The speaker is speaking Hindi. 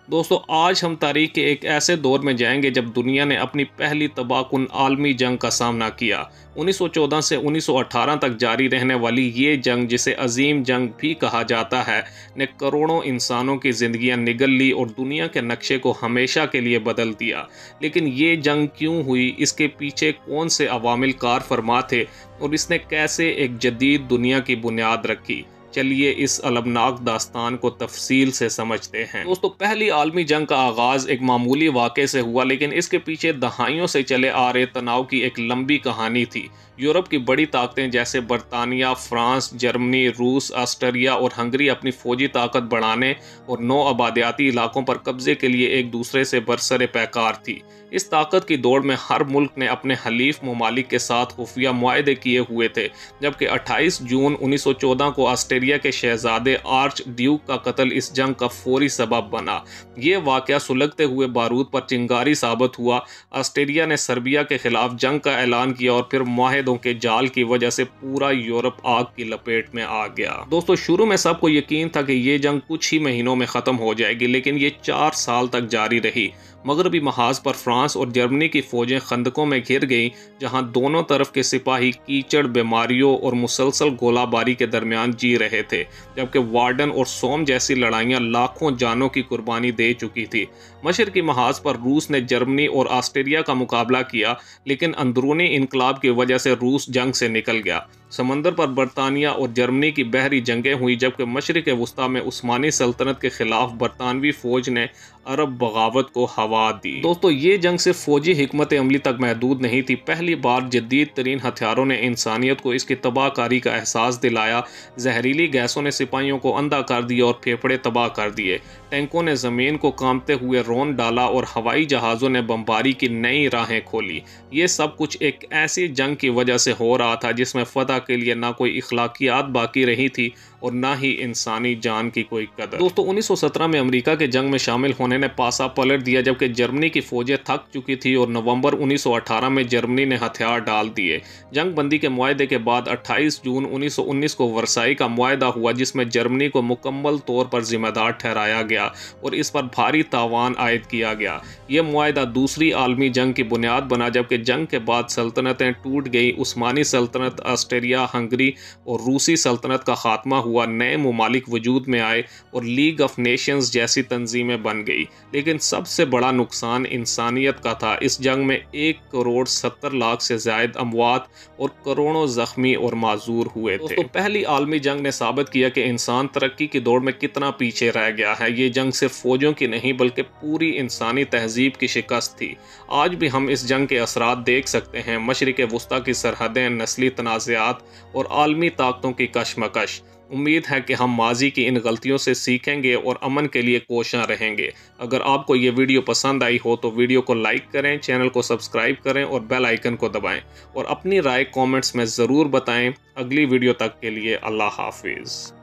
दोस्तों, आज हम तारीख के एक ऐसे दौर में जाएंगे जब दुनिया ने अपनी पहली तबाहकुन आलमी जंग का सामना किया। 1914 से 1918 तक जारी रहने वाली ये जंग, जिसे अजीम जंग भी कहा जाता है, ने करोड़ों इंसानों की जिंदगियां निगल ली और दुनिया के नक्शे को हमेशा के लिए बदल दिया। लेकिन ये जंग क्यों हुई, इसके पीछे कौन से अवामिल कार फरमा थे और इसने कैसे एक जदीद दुनिया की बुनियाद रखी, चलिए इस अलमनाक दास्तान को तफसील से समझते हैं। दोस्तों, पहली आलमी जंग का आगाज़ एक मामूली वाक़े से हुआ, लेकिन इसके पीछे दहाइयों से चले आ रहे तनाव की एक लंबी कहानी थी। यूरोप की बड़ी ताकतें जैसे बरतानिया, फ्रांस, जर्मनी, रूस, ऑस्ट्रिया और हंगरी अपनी फौजी ताकत बढ़ाने और नौ आबादियाती इलाकों पर कब्जे के लिए एक दूसरे से बरसरे पैकार थी। इस ताकत की दौड़ में हर मुल्क ने अपने हलीफ ममालिक के साथ खुफिया मुआहदे किए हुए थे, जबकि 28 जून 1914 को ऑस्ट्रेलिया के शहजादे आर्च ड्यूक का कत्ल इस जंग का फौरी सबब बना। ये वाकया सुलगते हुए बारूद पर चिंगारी साबित हुआ। ऑस्ट्रेलिया ने सर्बिया के खिलाफ जंग का ऐलान किया और फिर मुआहदों के जाल की वजह से पूरा यूरोप आग की लपेट में आ गया। दोस्तों, शुरू में सबको यकीन था कि ये जंग कुछ ही महीनों में खत्म हो जाएगी, लेकिन ये 4 साल तक जारी रही। मगरबी महाज पर फ्रांस और जर्मनी की फौजें खंदकों में घिर गईं, जहां दोनों तरफ के सिपाही कीचड़, बीमारियों और मुसलसल गोलाबारी के दरमियान जी रहे थे, जबकि वार्डन और सोम जैसी लड़ाइयां लाखों जानों की कुर्बानी दे चुकी थी। मशरकी महाज पर रूस ने जर्मनी और ऑस्ट्रेलिया का मुकाबला किया, लेकिन अंदरूनी इनकलाब की वजह से रूस जंग से निकल गया। समंदर पर बरतानिया और जर्मनी की बहरी जंगें हुई, जबकि मशरिक वस्ता में उस्मानी सल्तनत के खिलाफ बरतानवी फौज ने अरब बगावत को हवा दी। दोस्तों, ये जंग सिर्फ फौजी हिकमत अमली तक महदूद नहीं थी। पहली बार जदीद तरीन हथियारों ने इंसानियत को इसकी तबाहकारी का एहसास दिलाया। जहरीली गैसों ने सिपाहियों को अंधा कर दिया और फेफड़े तबाह कर दिए। टैंकों ने ज़मीन को कांपते हुए रौंद डाला और हवाई जहाज़ों ने बमबारी की नई राहें खोली। ये सब कुछ एक ऐसी जंग की वजह से हो रहा था जिसमें फतह के लिए ना कोई इखलाकियात बाकी रही थी और ना ही इंसानी जान की कोई कदर। दोस्तों, 1917 में अमेरिका के जंग में शामिल होने ने पासा पलट दिया, जबकि जर्मनी की फौजें थक चुकी थी और नवंबर 1918 में जर्मनी ने हथियार डाल दिए। जंग बंदी के मुआहदे के बाद 28 जून 1919 को वर्साई का मुआहदा हुआ, जिसमें जर्मनी को मुकम्मल तौर पर जिम्मेदार ठहराया गया और इस पर भारी तावान आयद किया गया। यह मुआहदा दूसरी आलमी जंग की बुनियाद बना, जबकि जंग के बाद सल्तनतें टूट गई। उस्मानी सल्तनत, ऑस्ट्रिया, हंगरी और रूसी सल्तनत का खात्मा हुआ। नए ममालिक वजूद में आए और लीग ऑफ नेशंस जैसी तंजीमें बन गई। लेकिन सबसे बड़ा नुकसान इंसानियत का था। इस जंग में 1 करोड़ 70 लाख से ज्यादा अमवात और करोड़ों जख्मी और माजूर हुए थे। तो पहली आलमी जंग ने साबित किया कि इंसान तरक्की की दौड़ में कितना पीछे रह गया है। ये जंग सिर्फ फौजों की नहीं बल्कि पूरी इंसानी तहजीब की शिकस्त थी। आज भी हम इस जंग के असरात देख सकते हैं। मशरिक वस्ता की सरहदें, नस्ली तनाज़ात और आलमी ताकतों की कशमकश। उम्मीद है कि हम माजी की इन गलतियों से सीखेंगे और अमन के लिए कोशां रहेंगे। अगर आपको ये वीडियो पसंद आई हो तो वीडियो को लाइक करें, चैनल को सब्सक्राइब करें और बेल आइकन को दबाएं और अपनी राय कमेंट्स में ज़रूर बताएं। अगली वीडियो तक के लिए अल्लाह हाफिज़।